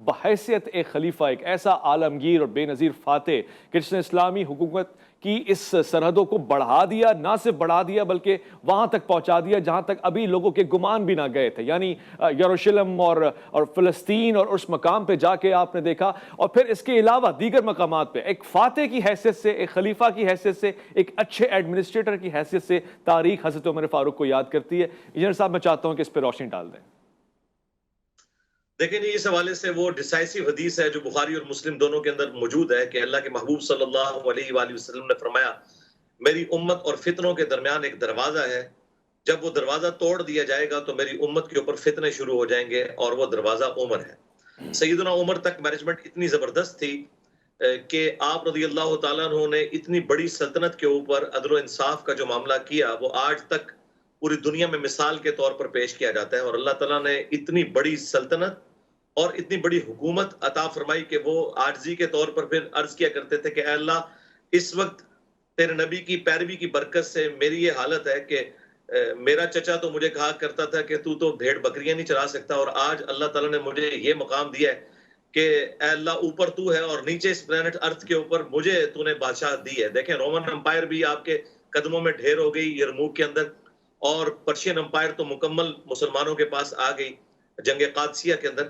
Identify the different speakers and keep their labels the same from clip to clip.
Speaker 1: بحیثیت ایک خلیفہ، ایک ایسا عالمگیر اور بے نظیر فاتح کہ جس نے اسلامی حکومت کی اس سرحدوں کو بڑھا دیا، نہ صرف بڑھا دیا بلکہ وہاں تک پہنچا دیا جہاں تک ابھی لوگوں کے گمان بھی نہ گئے تھے، یعنی یروشلم اور فلسطین، اور اس مقام پہ جا کے آپ نے دیکھا، اور پھر اس کے علاوہ دیگر مقامات پہ ایک فاتح کی حیثیت سے، ایک خلیفہ کی حیثیت سے، ایک اچھے ایڈمنسٹریٹر کی حیثیت سے تاریخ حضرت عمر فاروق کو یاد کرتی ہے۔ انجینئر صاحب میں چاہتا ہوں کہ اس پہ روشنی ڈال دیں۔
Speaker 2: دیکھیں اس حوالے سے وہ ڈیسائسو حدیث ہے جو بخاری اور مسلم دونوں کے اندر موجود ہے کہ اللہ کے محبوب صلی اللہ علیہ وآلہ وسلم نے فرمایا میری امت اور فتنوں کے درمیان ایک دروازہ ہے، جب وہ دروازہ توڑ دیا جائے گا تو میری امت کے اوپر فتنے شروع ہو جائیں گے، اور وہ دروازہ عمر ہے۔ سیدنا عمر تک مینجمنٹ اتنی زبردست تھی کہ آپ رضی اللہ تعالیٰ عنہ نے اتنی بڑی سلطنت کے اوپر عدل و انصاف کا جو معاملہ کیا وہ آج تک پوری دنیا میں مثال کے طور پر پیش کیا جاتا ہے، اور اللہ تعالیٰ نے اتنی بڑی سلطنت اور اتنی بڑی حکومت عطا فرمائی کہ وہ عاجزی کے طور پر پھر عرض کیا کرتے تھے کہ اے اللہ اس وقت تیرے نبی کی پیروی کی برکت سے میری یہ حالت ہے کہ میرا چچا تو مجھے کہا کرتا تھا کہ تو بھیڑ بکریاں نہیں چرا سکتا، اور آج اللہ تعالیٰ نے مجھے یہ مقام دیا ہے کہ اے اللہ اوپر تو ہے اور نیچے اس پلانٹ ارتھ کے اوپر مجھے تو نے بادشاہ دی ہے۔ دیکھیں رومن امپائر بھی آپ کے قدموں میں ڈھیر ہو گئی یرموک کے اندر، اور پرشین امپائر تو مکمل مسلمانوں کے پاس آ گئی جنگ قادسیہ کے اندر،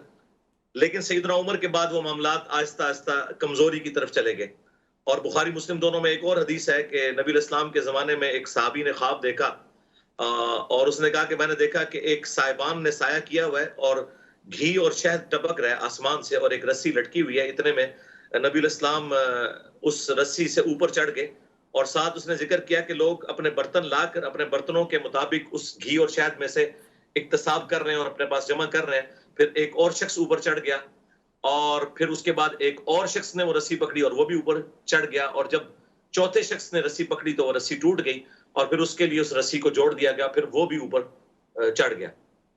Speaker 2: لیکن سیدنا عمر کے بعد وہ معاملات آہستہ آہستہ کمزوری کی طرف چلے گئے۔ اور بخاری مسلم دونوں میں ایک اور حدیث ہے کہ نبی الاسلام کے زمانے میں ایک صحابی نے خواب دیکھا، اور اس نے کہا کہ میں نے دیکھا کہ ایک سائبان نے سایہ کیا ہوا ہے اور گھی اور شہد ٹپک رہا ہے آسمان سے، اور ایک رسی لٹکی ہوئی ہے۔ اتنے میں نبی الاسلام اس رسی سے اوپر چڑھ گئے، اور ساتھ اس نے ذکر کیا کہ لوگ اپنے برتن لا کر اپنے برتنوں کے مطابق اس گھی اور شہد میں سے اکتساب کر رہے ہیں اور اپنے پاس جمع کر رہے ہیں۔ پھر ایک اور شخص اوپر چڑھ گیا، اور پھر اس کے بعد ایک اور شخص نے وہ رسی پکڑی اور وہ بھی اوپر چڑھ گیا، اور جب چوتھے شخص نے رسی پکڑی تو وہ رسی ٹوٹ گئی، اور پھر اس کے لیے اس رسی کو جوڑ دیا گیا، پھر وہ بھی اوپر چڑھ گیا۔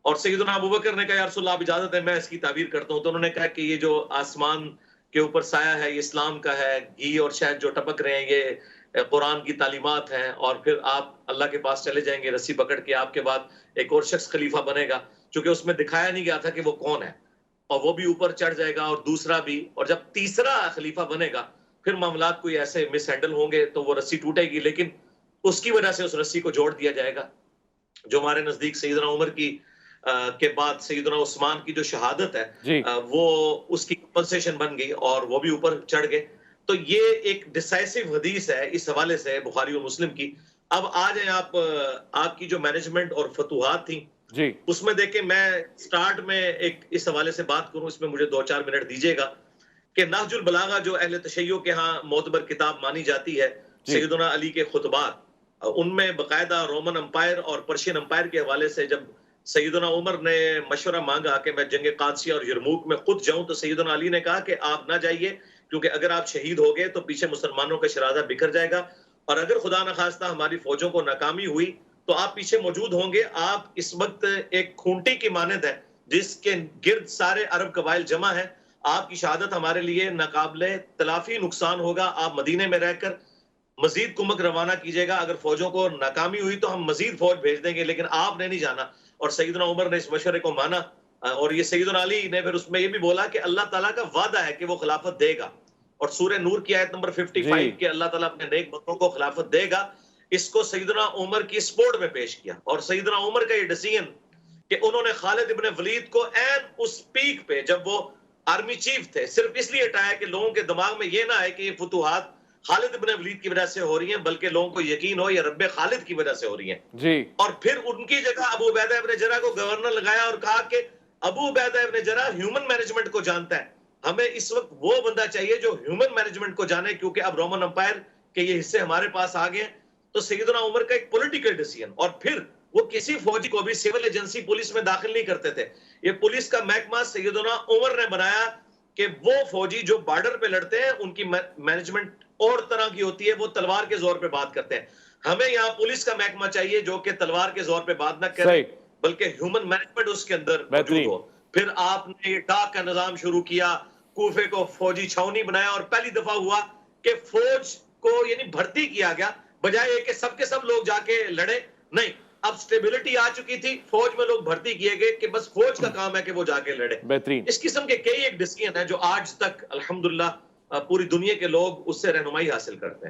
Speaker 2: اور سیدنا ابوبکر نے کہا یا رسول اللہ آپ اجازت ہے میں اس کی تعبیر کرتا ہوں، تو انہوں نے کہا کہ یہ جو آسمان کے اوپر سایہ ہے یہ اسلام کا ہے، گھی اور شہد جو ٹپک رہے ہیں یہ قرآن کی تعلیمات ہیں، اور پھر آپ اللہ کے پاس چلے جائیں گے رسی پکڑ کے، آپ کے بعد ایک اور شخص خلیفہ بنے گا، چونکہ اس میں دکھایا نہیں گیا تھا کہ وہ کون ہے، اور وہ بھی اوپر چڑھ جائے گا اور دوسرا بھی، اور جب تیسرا خلیفہ بنے گا پھر معاملات کوئی ایسے مس ہینڈل ہوں گے تو وہ رسی ٹوٹے گی، لیکن اس کی وجہ سے اس رسی کو جوڑ دیا جائے گا، جو ہمارے نزدیک سیدنا عمر کی کے بعد سیدنا عثمان کی جو شہادت ہے وہ اس کی کمپنسیشن بن گئی، اور وہ بھی اوپر چڑھ گئے۔ تو یہ ایک ڈیسائسو حدیث ہے اس حوالے سے بخاری اور مسلم کی۔ اب آ جائیں آپ کی جو مینجمنٹ اور فتوحات تھیں
Speaker 1: جی
Speaker 2: اس میں دیکھیں، میں سٹارٹ میں ایک اس حوالے سے بات کروں، اس میں مجھے 2-4 منٹ دیجیے گا کہ نہج البلاغہ جو اہل تشیع کے ہاں معتبر کتاب مانی جاتی ہے، سیدنا علی کے خطبات، ان میں باقاعدہ رومن امپائر اور پرشین امپائر کے حوالے سے جب سیدنا عمر نے مشورہ مانگا کہ میں جنگ قادسیہ اور یرموک میں خود جاؤں، تو سیدنا علی نے کہا کہ آپ نہ جائیے، کیونکہ اگر آپ شہید ہو گئے تو پیچھے مسلمانوں کا شرازہ بکھر جائے گا، اور اگر خدا نخواستہ ہماری فوجوں کو ناکامی ہوئی تو آپ پیچھے موجود ہوں گے۔ آپ اس وقت ایک کھونٹی کی مانند ہے جس کے گرد سارے عرب قبائل جمع ہیں، آپ کی شہادت ہمارے لیے ناقابل تلافی نقصان ہوگا، آپ مدینے میں رہ کر مزید کمک روانہ کیجیے گا، اگر فوجوں کو ناکامی ہوئی تو ہم مزید فوج بھیج دیں گے، لیکن آپ نے نہیں جانا۔ اور سیدنا عمر نے اس مشورے کو مانا، اور یہ سیدنا علی نے پھر اس میں یہ بھی بولا کہ اللہ تعالیٰ کا وعدہ ہے کہ وہ خلافت دے گا، اور سورہ نور کی آیت نمبر 55 کہ اللہ تعالیٰ اپنے نیک بندوں کو خلافت دے گا، اس کو سیدنا عمر کی سپورٹ میں پیش کیا۔ اور سیدنا عمر کا یہ ڈیسیژن کہ انہوں نے خالد ابن ولید کو این اس پیک پہ جب وہ آرمی چیف تھے صرف اس لیے ہٹایا کہ لوگوں کے دماغ میں یہ نہ آئے کہ یہ فتوحات خالد ابن ولید کی وجہ سے ہو رہی ہیں، بلکہ لوگوں کو یقین ہو یہ رب خالد کی وجہ سے ہو رہی ہیں
Speaker 1: جی۔
Speaker 2: اور پھر ان کی جگہ ابو عبیدہ ابن جرح کو گورنر لگایا اور کہا کہ ابو عبیدہ ابن جرح ہیومن مینجمنٹ کو جانتا ہے، ہمیں اس وقت وہ بندہ چاہیے جو ہیومن مینجمنٹ کو جانے، کیونکہ اب رومن امپائر کے یہ حصے ہمارے پاس آ گئے ہیں۔ تو سیدنا عمر کا ایک پولیٹیکل ڈیسیژن، اور پھر وہ کسی فوجی کو بھی سول ایجنسی پولیس میں داخل نہیں کرتے تھے، یہ پولیس کا محکمہ سیدنا عمر نے بنایا کہ وہ فوجی جو بارڈر پہ لڑتے ہیں ان کی مینجمنٹ اور طرح کی ہوتی ہے، وہ تلوار کے زور پہ بات کرتے ہیں، ہمیں یہاں پولیس کا محکمہ چاہیے جو کہ تلوار کے زور پہ بات نہ کرے بلکہ ہیومن مینجمنٹ اس کے اندر موجود ہو۔ پھر آپ نے یہ ڈاک کا نظام شروع کیا، کوفے کو فوجی چھاونی بنایا، اور پہلی دفعہ ہوا کہ فوج کو یعنی بھرتی کیا گیا، بجائے کہ سب کے سب لوگ جا کے لڑے، نہیں، اب سٹیبلٹی آ چکی تھی، فوج میں لوگ بھرتی کیے گئے کہ بس فوج کا کام ہے کہ وہ جا کے لڑے.
Speaker 1: بہترین.
Speaker 2: اس قسم کے کئی ایک ڈسیزن ہیں جو آج تک الحمدللہ پوری دنیا کے لوگ اس سے رہنمائی حاصل کرتے ہیں.